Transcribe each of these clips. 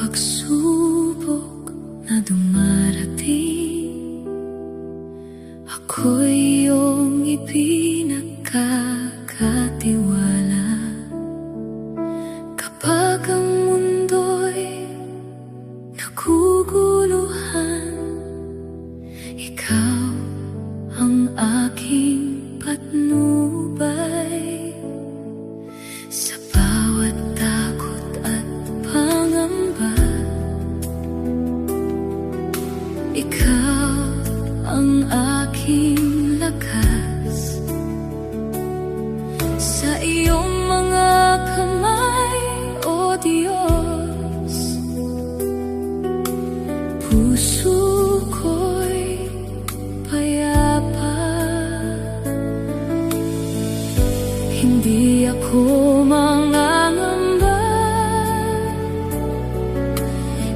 pagsubok na dumarating, ako'y iyong ipinagkakatiwala. Kapag ang mundo'y naguguluhan, ikaw ang aking patnubay. Sa bawat takot at pangamba, ikaw ang aking lakas. Sa iyong mga kamay, O Diyos, puso ko'y payapa. Hindi ako mangangamba,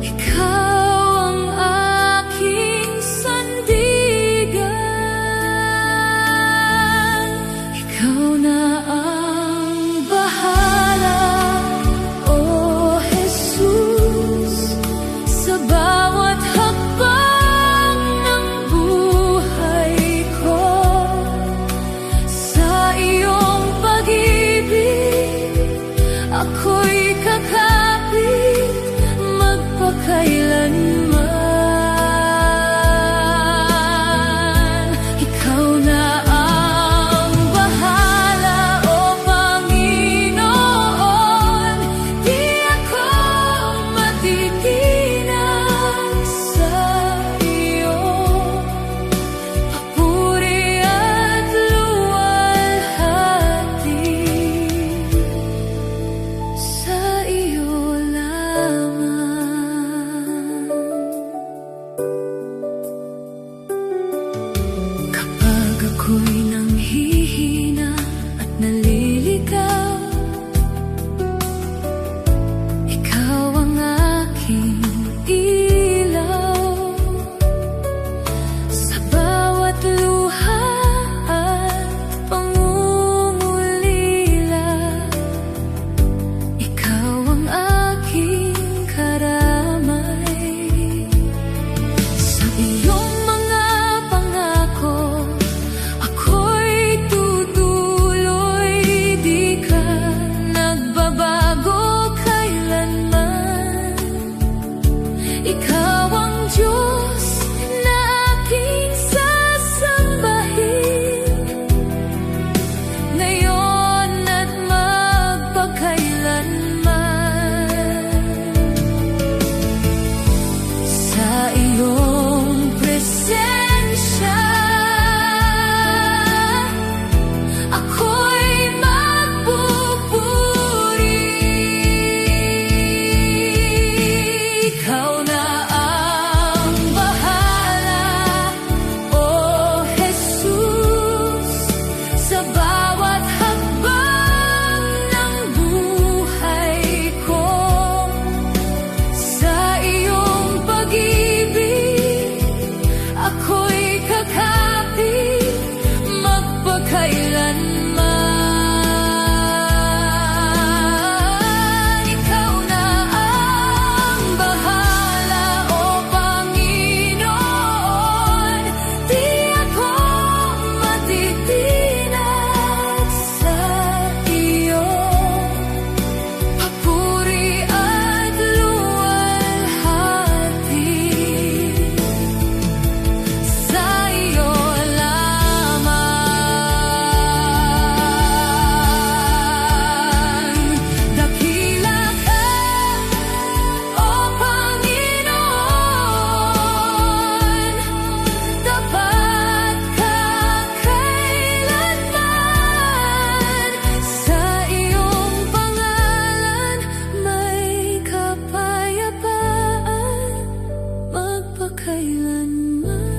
ikaw ang aking sandigan. Ikaw na ang bahala, O Jesus, sa bawat hakbang ng buhay ko. Sa iyong pag-ibig ako'y kakapit magpakailanman. Ikaw na ang bahala, O Panginoon. Di ako matitinag sa iyong papuri at luwalhati. Sa iyo lamang. Kapag ako'y nanghihina at naliligaw, ikaw ang aking ilaw. Sa bawat luha at pangungulila, ikaw ang aking karamay. Sa iyong mga pangako ako'y tutuloy, di ka nagbabago kailanman. Ikaw ang Diyos na aking sasambahin, ngayon at magpakailanman. Sa iyong presensya ako'y magpupuri. Ikaw na ang bahala, O Jesus, sa bawat hakbang ng buhay ko. Sa iyong pag-ibig ako'y kakapit magpakailanman. Ikaw na ang bahala, O Panginoon. Di ako matitinag sa iyong papuri at luwalhati. Sa iyo lamang. Dakila ka, O Panginoon, tapat ka kailanman. Sa iyong pangalan may kapayapaan magpakailanman.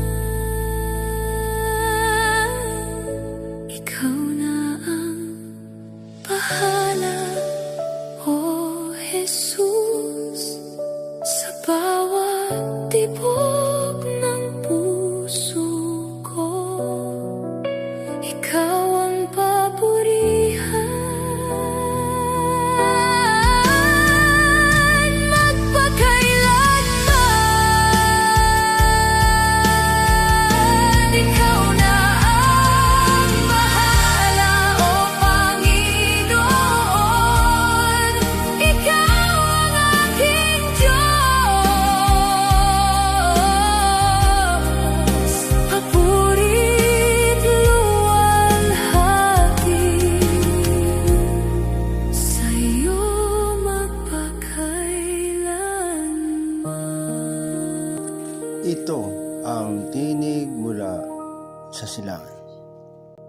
Ikaw na ang bahala, O Jesus, sa bawat tibok